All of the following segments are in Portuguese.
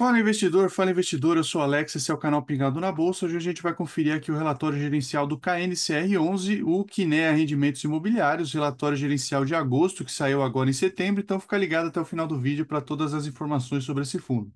Fala investidor, eu sou o Alex, esse é o canal Pingado na Bolsa. Hoje a gente vai conferir aqui o relatório gerencial do KNCR11, o Kinea Rendimentos Imobiliários, relatório gerencial de agosto, que saiu agora em setembro, então fica ligado até o final do vídeo para todas as informações sobre esse fundo.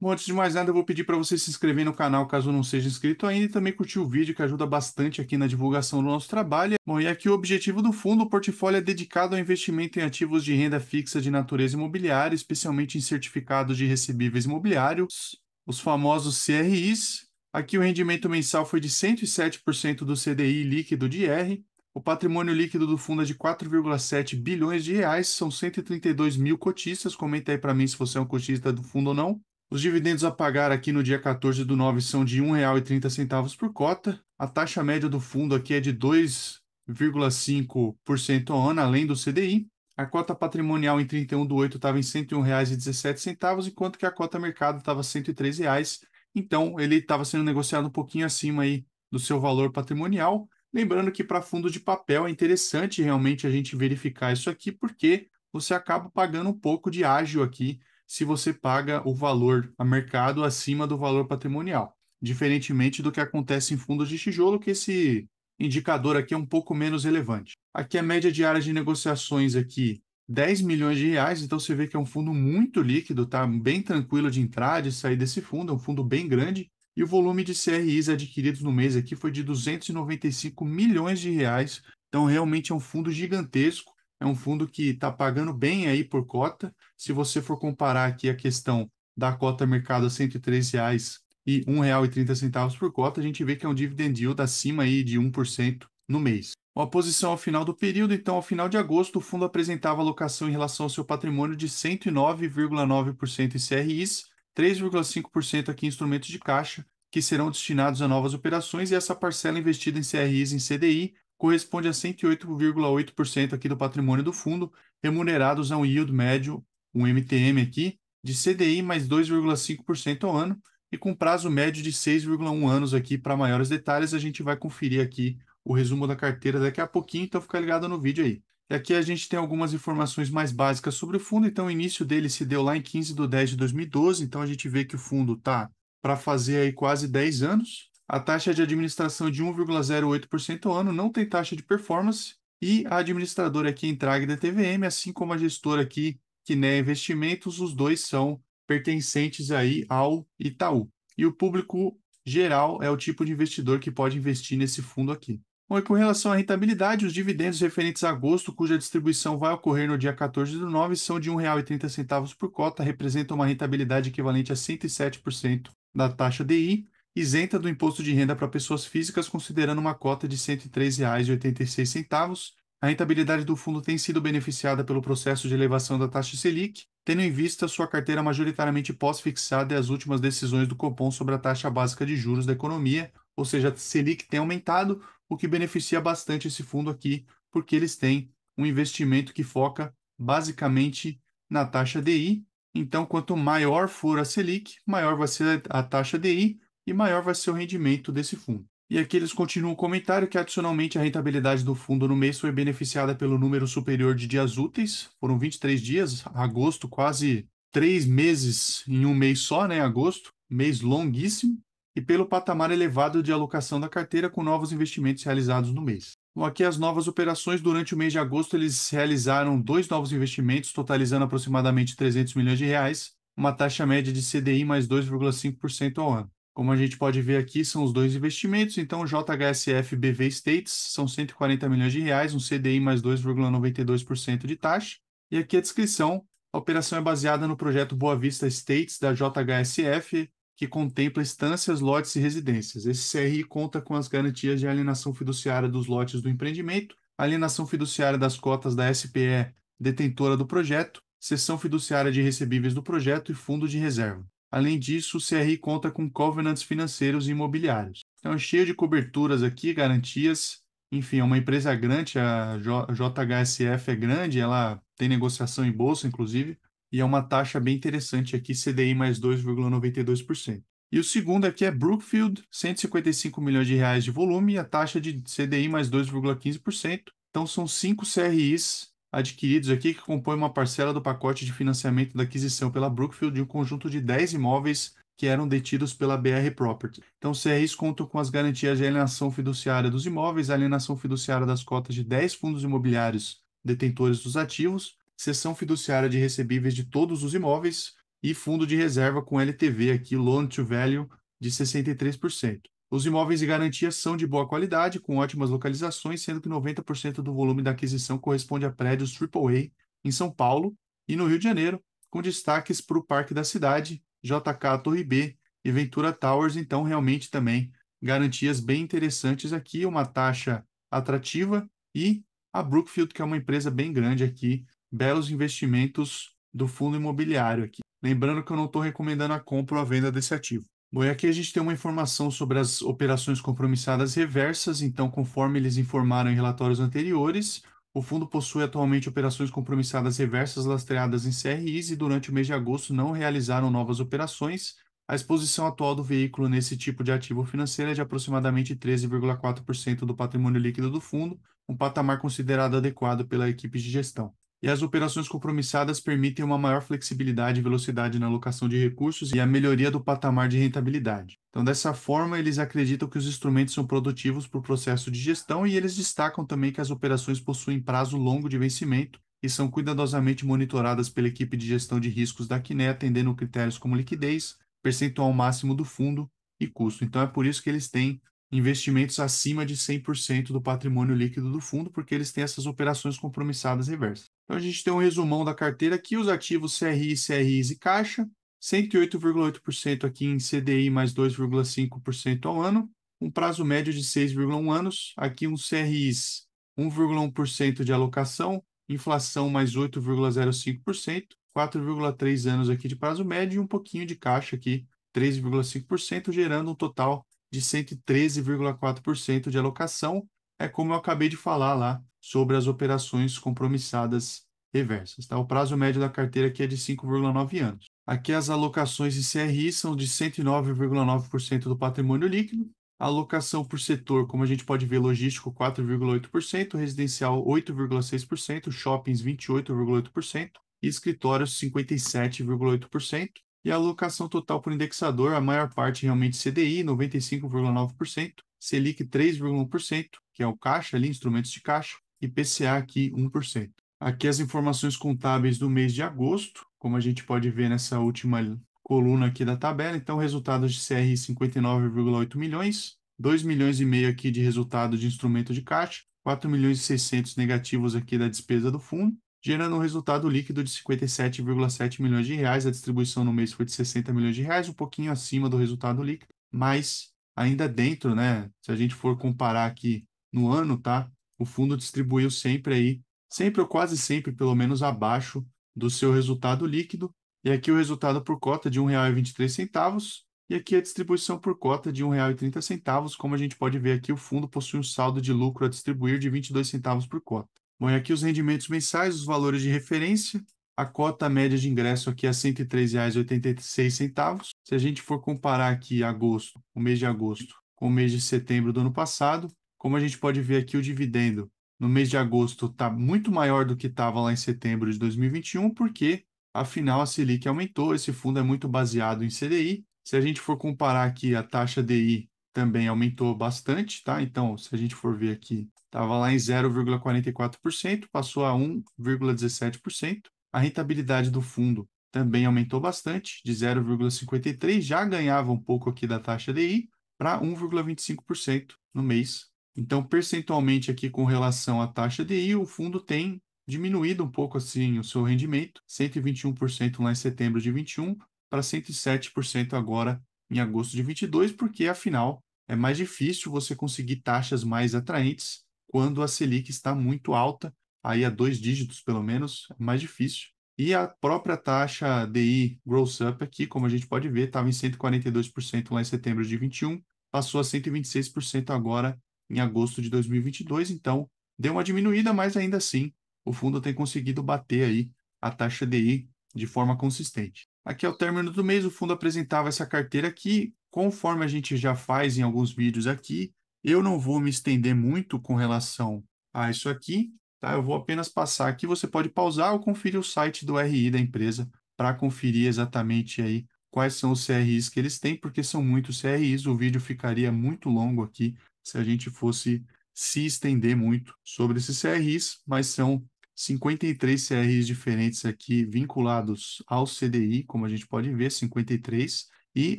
Bom, antes de mais nada, eu vou pedir para você se inscrever no canal caso não seja inscrito ainda e também curtir o vídeo que ajuda bastante aqui na divulgação do nosso trabalho. Bom, e aqui o objetivo do fundo, o portfólio é dedicado ao investimento em ativos de renda fixa de natureza imobiliária, especialmente em certificados de recebíveis imobiliários, os famosos CRIs. Aqui o rendimento mensal foi de 107% do CDI líquido de R. O patrimônio líquido do fundo é de 4,7 bilhões de reais, são 132 mil cotistas. Comenta aí para mim se você é um cotista do fundo ou não. Os dividendos a pagar aqui no dia 14/9 são de R$ 1,30 por cota. A taxa média do fundo aqui é de 2,5% ao ano, além do CDI. A cota patrimonial em 31/8 estava em R$ 101,17, enquanto que a cota mercado estava R$ 103 reais. Então, ele estava sendo negociado um pouquinho acima aí do seu valor patrimonial. Lembrando que para fundo de papel é interessante realmente a gente verificar isso aqui, porque você acaba pagando um pouco de ágio aqui se você paga o valor a mercado acima do valor patrimonial, diferentemente do que acontece em fundos de tijolo, que esse indicador aqui é um pouco menos relevante. Aqui a média diária de negociações aqui, 10 milhões de reais, então você vê que é um fundo muito líquido, tá bem tranquilo de entrar e sair desse fundo, é um fundo bem grande, e o volume de CRIs adquiridos no mês aqui foi de 295 milhões de reais, então realmente é um fundo gigantesco, é um fundo que está pagando bem aí por cota. Se você for comparar aqui a questão da cota mercado a R$ 103 reais e R$ 1,30 por cota, a gente vê que é um dividend yield acima aí de 1% no mês. A posição ao final do período, então, ao final de agosto, o fundo apresentava alocação em relação ao seu patrimônio de 109,9% em CRIs, 3,5% aqui em instrumentos de caixa, que serão destinados a novas operações, e essa parcela investida em CRIs em CDI corresponde a 108,8% aqui do patrimônio do fundo, remunerados a um yield médio, um MTM aqui, de CDI mais 2,5% ao ano, e com prazo médio de 6,1 anos aqui. Para maiores detalhes, a gente vai conferir aqui o resumo da carteira daqui a pouquinho, então fica ligado no vídeo aí. E aqui a gente tem algumas informações mais básicas sobre o fundo, então o início dele se deu lá em 15/10/2012, então a gente vê que o fundo está para fazer aí quase 10 anos. A taxa de administração de 1,08% ao ano, não tem taxa de performance, e a administradora aqui é Intrag da TVM, assim como a gestora aqui, Kinea Investimentos, os dois são pertencentes aí ao Itaú. E o público geral é o tipo de investidor que pode investir nesse fundo aqui. Bom, e com relação à rentabilidade, os dividendos referentes a agosto, cuja distribuição vai ocorrer no dia 14/9, são de R$ 1,30 por cota, representam uma rentabilidade equivalente a 107% da taxa DI, isenta do imposto de renda para pessoas físicas, considerando uma cota de R$ 103,86. A rentabilidade do fundo tem sido beneficiada pelo processo de elevação da taxa Selic, tendo em vista sua carteira majoritariamente pós-fixada e as últimas decisões do Copom sobre a taxa básica de juros da economia, ou seja, a Selic tem aumentado, o que beneficia bastante esse fundo aqui, porque eles têm um investimento que foca basicamente na taxa DI. Então, quanto maior for a Selic, maior vai ser a taxa DI e maior vai ser o rendimento desse fundo. E aqui eles continuam o comentário que, adicionalmente, a rentabilidade do fundo no mês foi beneficiada pelo número superior de dias úteis. Foram 23 dias, agosto, quase 3 meses em um mês só, né? Agosto, mês longuíssimo, e pelo patamar elevado de alocação da carteira com novos investimentos realizados no mês. Bom, aqui as novas operações. Durante o mês de agosto, eles realizaram 2 novos investimentos, totalizando aproximadamente 300 milhões de reais, uma taxa média de CDI mais 2,5% ao ano. Como a gente pode ver aqui, são os dois investimentos. Então, o JHSF BV States são 140 milhões de reais, um CDI mais 2,92% de taxa. E aqui a descrição: a operação é baseada no projeto Boa Vista Estates da JHSF, que contempla estâncias, lotes e residências. Esse CRI conta com as garantias de alienação fiduciária dos lotes do empreendimento, alienação fiduciária das cotas da SPE detentora do projeto, cessão fiduciária de recebíveis do projeto e fundo de reserva. Além disso, o CRI conta com covenants financeiros e imobiliários. Então, é cheio de coberturas aqui, garantias. Enfim, é uma empresa grande, a JHSF é grande, ela tem negociação em bolsa, inclusive, e é uma taxa bem interessante aqui, CDI mais 2,92%. E o segundo aqui é Brookfield, 155 milhões de reais de volume, e a taxa de CDI mais 2,15%. Então, são 5 CRIs adquiridos aqui, que compõem uma parcela do pacote de financiamento da aquisição pela Brookfield de um conjunto de 10 imóveis que eram detidos pela BR Property. Então, os CRIs contam com as garantias de alienação fiduciária dos imóveis, alienação fiduciária das cotas de 10 fundos imobiliários detentores dos ativos, cessão fiduciária de recebíveis de todos os imóveis e fundo de reserva com LTV aqui, Loan to Value, de 63%. Os imóveis de garantia são de boa qualidade, com ótimas localizações, sendo que 90% do volume da aquisição corresponde a prédios AAA em São Paulo e no Rio de Janeiro, com destaques para o Parque da Cidade, JK Torre B e Ventura Towers. Então, realmente também garantias bem interessantes aqui, uma taxa atrativa e a Brookfield, que é uma empresa bem grande aqui, belos investimentos do fundo imobiliário aqui. Lembrando que eu não estou recomendando a compra ou a venda desse ativo. Bom, e aqui a gente tem uma informação sobre as operações compromissadas reversas. Então, conforme eles informaram em relatórios anteriores, o fundo possui atualmente operações compromissadas reversas lastreadas em CRIs e durante o mês de agosto não realizaram novas operações. A exposição atual do veículo nesse tipo de ativo financeiro é de aproximadamente 13,4% do patrimônio líquido do fundo, um patamar considerado adequado pela equipe de gestão. E as operações compromissadas permitem uma maior flexibilidade e velocidade na alocação de recursos e a melhoria do patamar de rentabilidade. Então, dessa forma, eles acreditam que os instrumentos são produtivos para o processo de gestão e eles destacam também que as operações possuem prazo longo de vencimento e são cuidadosamente monitoradas pela equipe de gestão de riscos da Quiné, atendendo critérios como liquidez, percentual máximo do fundo e custo. Então, é por isso que eles têm investimentos acima de 100% do patrimônio líquido do fundo, porque eles têm essas operações compromissadas reversas. Então, a gente tem um resumão da carteira aqui, os ativos CRI, CRIs e Caixa, 108,8% aqui em CDI mais 2,5% ao ano, um prazo médio de 6,1 anos, aqui uns CRIs 1,1% de alocação, inflação mais 8,05%, 4,3 anos aqui de prazo médio e um pouquinho de caixa aqui, 3,5%, gerando um total de 113,4% de alocação. É como eu acabei de falar lá sobre as operações compromissadas reversas. Tá? O prazo médio da carteira aqui é de 5,9 anos. Aqui as alocações de CRI são de 109,9% do patrimônio líquido. A alocação por setor, como a gente pode ver, logístico 4,8%, residencial 8,6%, shoppings 28,8% e escritórios 57,8%. E a alocação total por indexador, a maior parte realmente CDI, 95,9%, Selic 3,1%, que é o caixa ali, instrumentos de caixa, e PCA aqui 1%. Aqui as informações contábeis do mês de agosto, como a gente pode ver nessa última coluna aqui da tabela. Então, resultados de CRI 59,8 milhões, 2 milhões e meio aqui de resultado de instrumento de caixa, 4 milhões e 600 negativos aqui da despesa do fundo, gerando um resultado líquido de 57,7 milhões de reais. A distribuição no mês foi de 60 milhões de reais, um pouquinho acima do resultado líquido, mas ainda dentro, né? Se a gente for comparar aqui no ano, tá? O fundo distribuiu sempre aí, sempre ou quase sempre, pelo menos abaixo do seu resultado líquido. E aqui o resultado por cota de R$ 1,23. E aqui a distribuição por cota de R$ 1,30. Como a gente pode ver aqui, o fundo possui um saldo de lucro a distribuir de 22 centavos por cota. Bom, e aqui os rendimentos mensais, os valores de referência. A cota média de ingresso aqui é R$ 103,86. Se a gente for comparar aqui agosto, o mês de agosto, com o mês de setembro do ano passado, como a gente pode ver aqui, o dividendo no mês de agosto está muito maior do que estava lá em setembro de 2021, porque, afinal, a Selic aumentou. Esse fundo é muito baseado em CDI. Se a gente for comparar aqui, a taxa DI também aumentou bastante, tá? Então, se a gente for ver aqui, estava lá em 0,44%, passou a 1,17%. A rentabilidade do fundo também aumentou bastante, de 0,53%, já ganhava um pouco aqui da taxa DI, para 1,25% no mês. Então, percentualmente aqui com relação à taxa DI, o fundo tem diminuído um pouco assim o seu rendimento, 121% lá em setembro de 21 para 107% agora em agosto de 22, porque afinal é mais difícil você conseguir taxas mais atraentes quando a Selic está muito alta, aí a 2 dígitos pelo menos, é mais difícil. E a própria taxa DI Gross Up aqui, como a gente pode ver, estava em 142% lá em setembro de 21, passou a 126% agora em agosto de 2022. Então, deu uma diminuída, mas ainda assim, o fundo tem conseguido bater aí a taxa DI de forma consistente. Aqui ao término do mês, o fundo apresentava essa carteira aqui, conforme a gente já faz em alguns vídeos aqui. Eu não vou me estender muito com relação a isso aqui, tá? Eu vou apenas passar aqui, você pode pausar ou conferir o site do RI da empresa para conferir exatamente aí quais são os CRIs que eles têm, porque são muitos CRIs, o vídeo ficaria muito longo aqui se a gente fosse se estender muito sobre esses CRIs, mas são 53 CRIs diferentes aqui vinculados ao CDI, como a gente pode ver, 53, e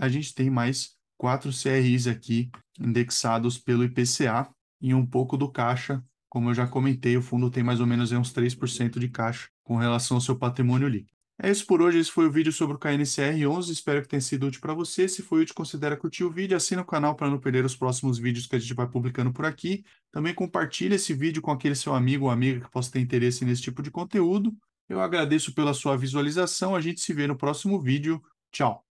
a gente tem mais 4 CRIs aqui indexados pelo IPCA e um pouco do caixa. Como eu já comentei, o fundo tem mais ou menos aí uns 3% de caixa com relação ao seu patrimônio líquido. É isso por hoje, esse foi o vídeo sobre o KNCR11, espero que tenha sido útil para você. Se foi útil, considere curtir o vídeo, assina o canal para não perder os próximos vídeos que a gente vai publicando por aqui. Também compartilhe esse vídeo com aquele seu amigo ou amiga que possa ter interesse nesse tipo de conteúdo. Eu agradeço pela sua visualização, a gente se vê no próximo vídeo. Tchau!